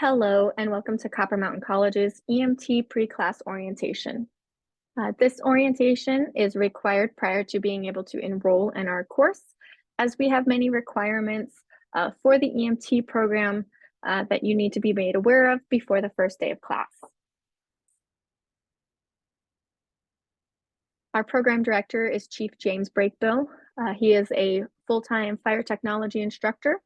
Hello, and welcome to Copper Mountain College's EMT pre-class orientation. This orientation is required prior to being able to enroll in our course, as we have many requirements for the EMT program that you need to be made aware of before the first day of class. Our program director is Chief James Brakebill. He is a full-time fire technology instructor,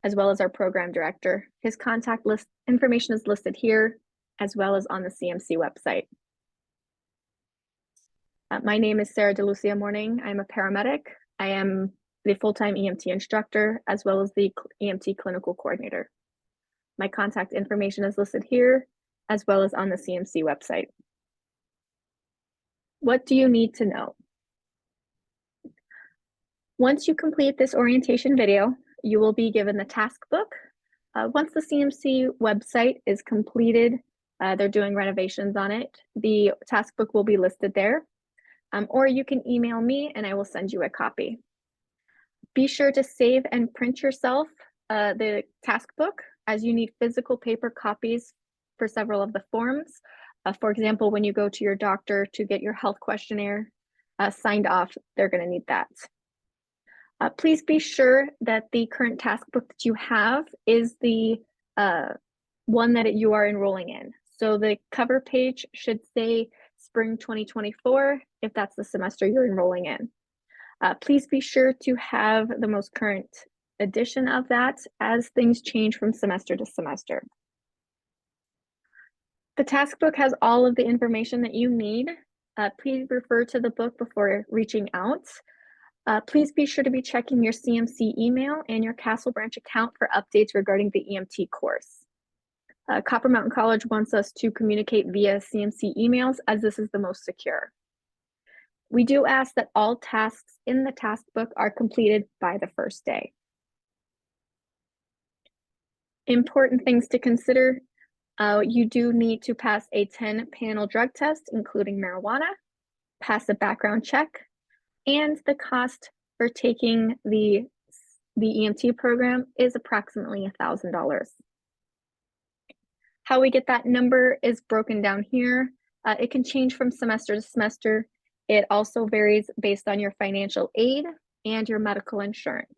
as well as our program director. His contact list information is listed here, as well as on the CMC website. My name is Sarah DeLucia Morning. I'm a paramedic. I am the full-time EMT instructor, as well as the EMT clinical coordinator. My contact information is listed here, as well as on the CMC website. What do you need to know? Once you complete this orientation video, you will be given the task book. Once the CMC website is completed, they're doing renovations on it, the task book will be listed there, or you can email me and I will send you a copy. Be sure to save and print yourself the task book, as you need physical paper copies for several of the forms. For example, when you go to your doctor to get your health questionnaire signed off, they're going to need that. Please be sure that the current task book that you have is the one that you are enrolling in. So the cover page should say Spring 2024, if that's the semester you're enrolling in. Please be sure to have the most current edition of that, as things change from semester to semester. The task book has all of the information that you need. Please refer to the book before reaching out. Please be sure to be checking your CMC email and your Castle Branch account for updates regarding the EMT course. Copper Mountain College wants us to communicate via CMC emails, as this is the most secure. We do ask that all tasks in the task book are completed by the first day. Important things to consider: you do need to pass a 10-panel drug test, including marijuana, pass a background check, and the cost for taking the EMT program is approximately $1,000. How we get that number is broken down here. It can change from semester to semester. It also varies based on your financial aid and your medical insurance.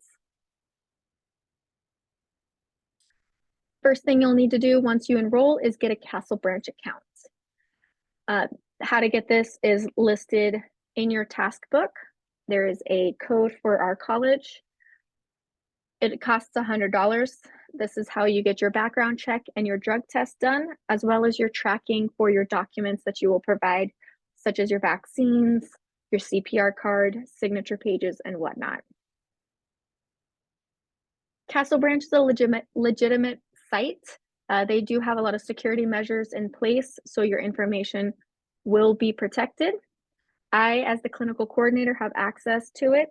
First thing you'll need to do once you enroll is get a Castle Branch account. How to get this is listed in your task book. There is a code for our college. It costs $100. This is how you get your background check and your drug test done, as well as your tracking for your documents that you will provide, such as your vaccines, your CPR card, signature pages, and whatnot. Castle Branch is a legitimate site. They do have a lot of security measures in place, so your information will be protected. I, as the clinical coordinator, have access to it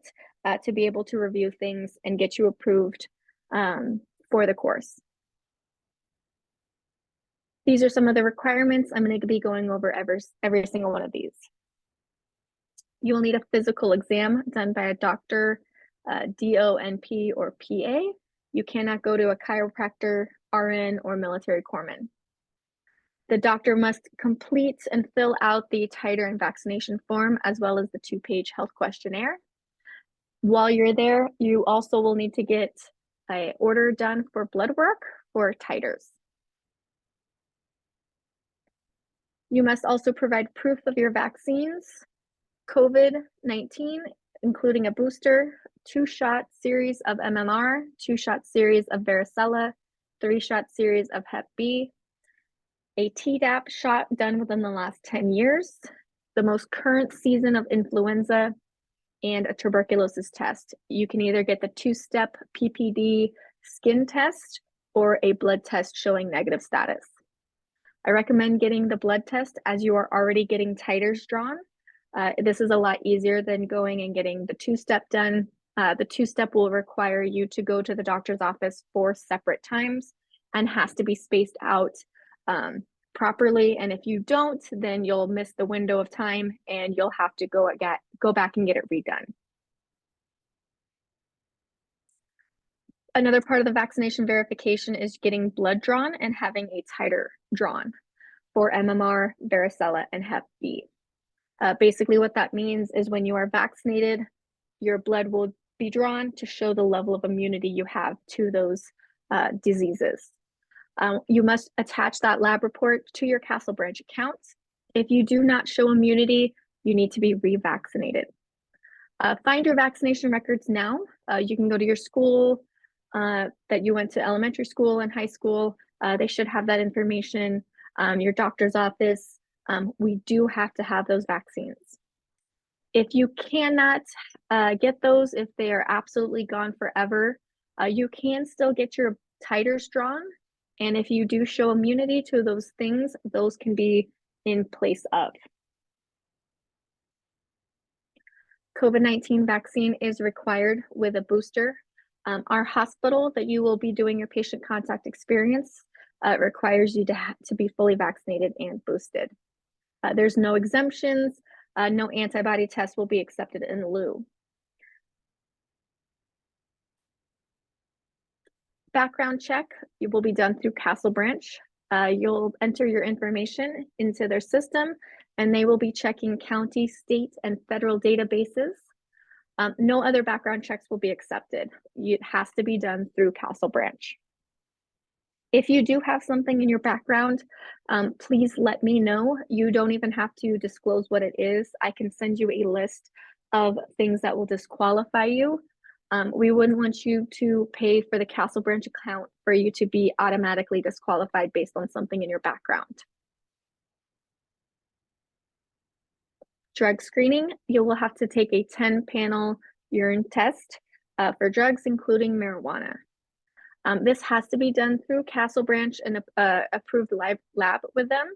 to be able to review things and get you approved for the course. These are some of the requirements. I'm going to be going over every single one of these. You will need a physical exam done by a doctor, DONP or PA. You cannot go to a chiropractor, RN, or military corpsman. The doctor must complete and fill out the titer and vaccination form, as well as the 2-page health questionnaire. While you're there, you also will need to get an order done for blood work for titers. You must also provide proof of your vaccines, COVID-19, including a booster, 2-shot series of MMR, 2-shot series of varicella, 3-shot series of Hep B, a Tdap shot done within the last 10 years, the most current season of influenza, and a tuberculosis test. You can either get the 2-step PPD skin test or a blood test showing negative status. I recommend getting the blood test, as you are already getting titers drawn. This is a lot easier than going and getting the 2-step done. The 2-step will require you to go to the doctor's office 4 separate times and has to be spaced out properly, and if you don't, then you'll miss the window of time and you'll have to go back and get it redone. Another part of the vaccination verification is getting blood drawn and having a titer drawn for MMR, varicella, and Hep B. Basically, what that means is when you are vaccinated, your blood will be drawn to show the level of immunity you have to those diseases. You must attach that lab report to your Castle Branch account. If you do not show immunity, you need to be revaccinated. Find your vaccination records now. You can go to your school that you went to elementary school and high school. They should have that information. Your doctor's office. We do have to have those vaccines. If you cannot get those, if they are absolutely gone forever, you can still get your titers drawn. And if you do show immunity to those things, those can be in place of. COVID-19 vaccine is required with a booster. Our hospital that you will be doing your patient contact experience requires you to be fully vaccinated and boosted. There's no exemptions, no antibody test will be accepted in lieu. Background check will be done through Castle Branch. You'll enter your information into their system and they will be checking county, state, and federal databases. No other background checks will be accepted. It has to be done through Castle Branch. If you do have something in your background, please let me know. You don't even have to disclose what it is. I can send you a list of things that will disqualify you. We wouldn't want you to pay for the Castle Branch account for you to be automatically disqualified based on something in your background. Drug screening, you will have to take a 10-panel urine test for drugs, including marijuana. This has to be done through Castle Branch and approved lab with them.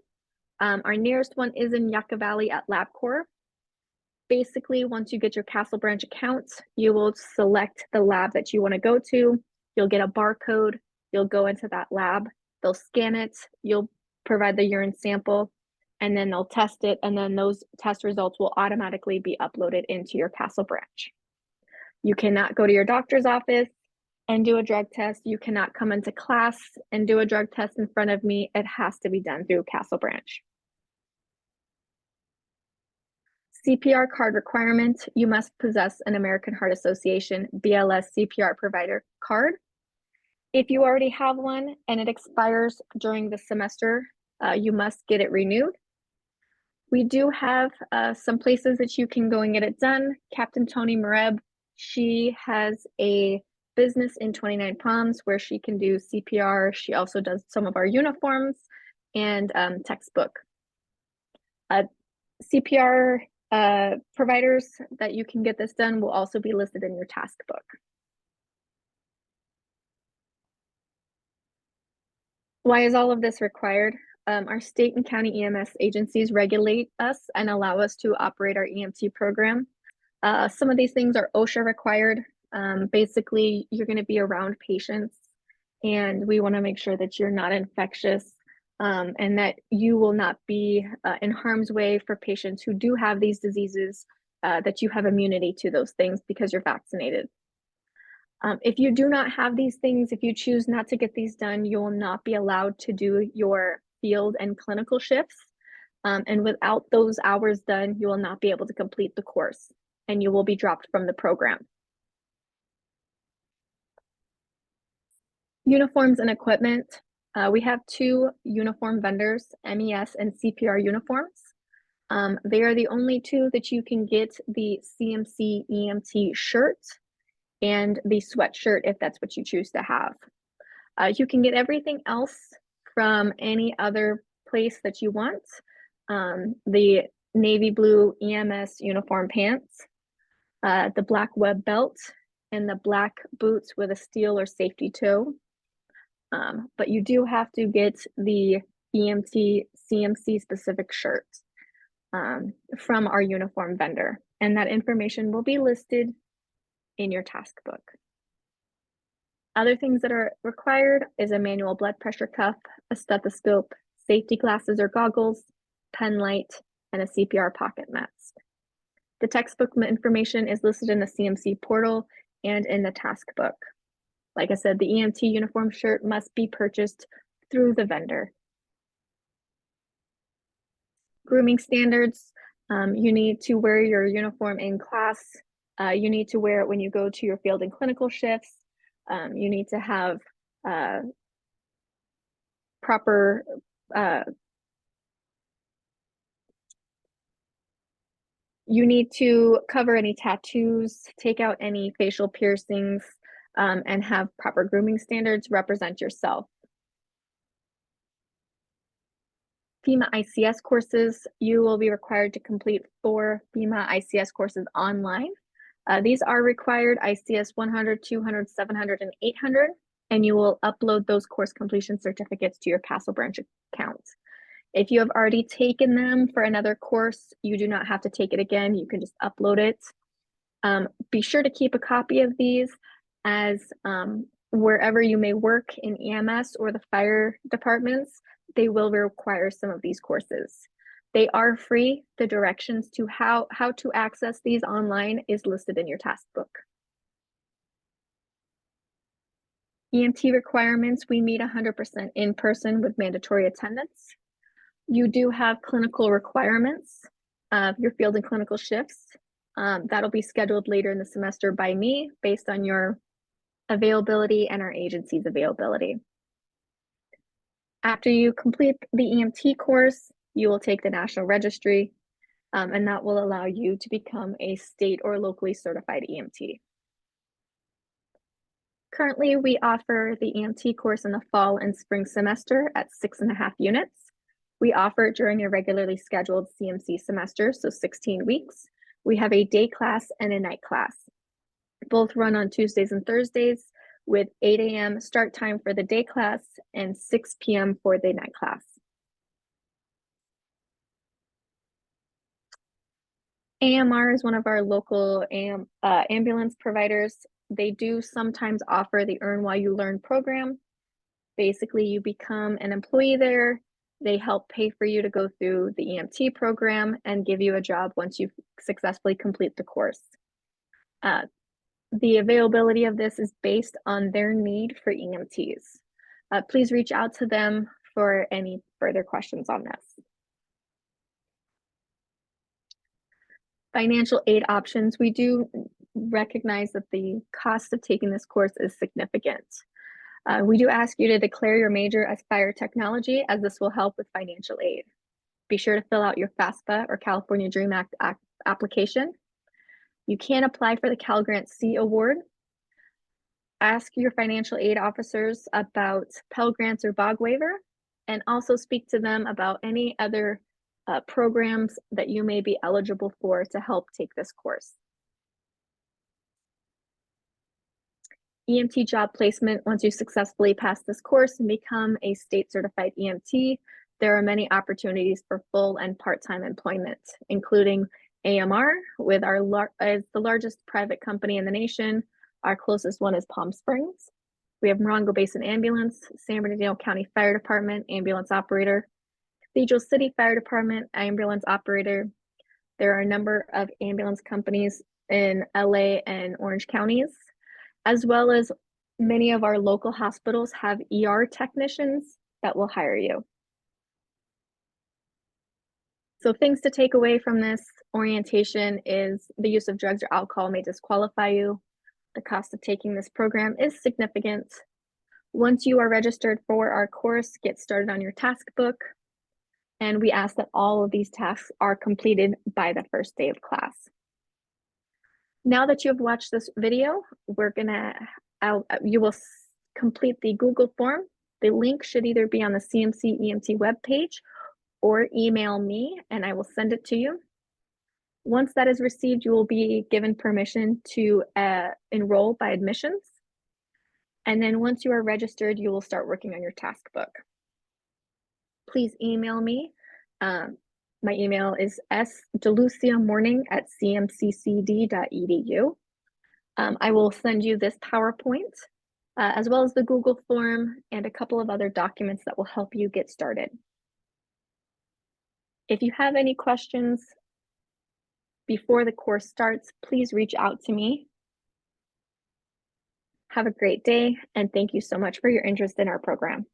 Our nearest one is in Yucca Valley at LabCorp. Basically, once you get your Castle Branch account, you will select the lab that you want to go to. You'll get a barcode. You'll go into that lab. They'll scan it. You'll provide the urine sample, and then they'll test it. And then those test results will automatically be uploaded into your Castle Branch. You cannot go to your doctor's office and do a drug test. You cannot come into class and do a drug test in front of me. It has to be done through Castle Branch. CPR card requirement, you must possess an American Heart Association BLS CPR provider card. If you already have one and it expires during the semester, you must get it renewed. We do have some places that you can go and get it done. Captain Tony Mareb, she has a business in 29 Palms where she can do CPR. She also does some of our uniforms and textbook. CPR providers that you can get this done will also be listed in your task book. Why is all of this required? Our state and county EMS agencies regulate us and allow us to operate our EMT program. Some of these things are OSHA required. Basically, you're going to be around patients and we want to make sure that you're not infectious and that you will not be in harm's way for patients who do have these diseases, that you have immunity to those things because you're vaccinated. If you do not have these things, if you choose not to get these done, you will not be allowed to do your field and clinical shifts. And without those hours done, you will not be able to complete the course and you will be dropped from the program. Uniforms and equipment. We have 2 uniform vendors, MES and CPR uniforms. They are the only 2 that you can get the CMC EMT shirt and the sweatshirt if that's what you choose to have. You can get everything else from any other place that you want. The navy blue EMS uniform pants, the black web belt, and the black boots with a steel or safety toe. But you do have to get the EMT CMC specific shirt from our uniform vendor, and that information will be listed in your task book. Other things that are required is a manual blood pressure cuff, a stethoscope, safety glasses or goggles, pen light, and a CPR pocket mask. The textbook information is listed in the CMC portal and in the task book. Like I said, the EMT uniform shirt must be purchased through the vendor. Grooming standards, you need to wear your uniform in class. You need to wear it when you go to your field and clinical shifts. You need to have proper you need to cover any tattoos, take out any facial piercings, and have proper grooming standards. Represent yourself. FEMA ICS courses, you will be required to complete 4 FEMA ICS courses online. These are required: ICS 100, 200, 700, and 800, and you will upload those course completion certificates to your Castle Branch account. If you have already taken them for another course, you do not have to take it again. You can just upload it. Be sure to keep a copy of these, as wherever you may work in EMS or the fire departments, they will require some of these courses. They are free. The directions to how to access these online is listed in your task book. EMT requirements, we meet 100% in person with mandatory attendance. You do have clinical requirements of your field and clinical shifts. That'll be scheduled later in the semester by me based on your availability and our agency's availability. After you complete the EMT course, you will take the National Registry, and that will allow you to become a state or locally certified EMT. Currently, we offer the EMT course in the fall and spring semester at 6.5 units. We offer it during a regularly scheduled CMC semester, so 16 weeks. We have a day class and a night class. Both run on Tuesdays and Thursdays with 8 a.m. start time for the day class and 6 p.m. for the night class. AMR is one of our local ambulance providers. They do sometimes offer the Earn While You Learn program. Basically, you become an employee there. They help pay for you to go through the EMT program and give you a job once you successfully complete the course. The availability of this is based on their need for EMTs. Please reach out to them for any further questions on this. Financial aid options. We do recognize that the cost of taking this course is significant. We do ask you to declare your major as fire technology, as this will help with financial aid. Be sure to fill out your FAFSA or California Dream Act application. You can apply for the Cal Grant C Award. Ask your financial aid officers about Pell Grants or BOG waiver, and also speak to them about any other programs that you may be eligible for to help take this course. EMT job placement. Once you successfully pass this course and become a state certified EMT, there are many opportunities for full and part-time employment, including AMR, with as the largest private company in the nation. Our closest one is Palm Springs. We have Morongo Basin Ambulance, San Bernardino County Fire Department, ambulance operator, Cathedral City Fire Department, ambulance operator. There are a number of ambulance companies in LA and Orange counties, as well as many of our local hospitals have ER technicians that will hire you. So things to take away from this orientation is the use of drugs or alcohol may disqualify you. The cost of taking this program is significant. Once you are registered for our course, get started on your task book. And we ask that all of these tasks are completed by the first day of class. Now that you have watched this video, you will complete the Google form. The link should either be on the CMC EMT webpage or email me and I will send it to you. Once that is received, you will be given permission to enroll by admissions. And then once you are registered, you will start working on your task book. Please email me. My email is sdeluciamorning@cmccd.edu. I will send you this PowerPoint, as well as the Google form and a couple of other documents that will help you get started. If you have any questions before the course starts, please reach out to me. Have a great day, and thank you so much for your interest in our program.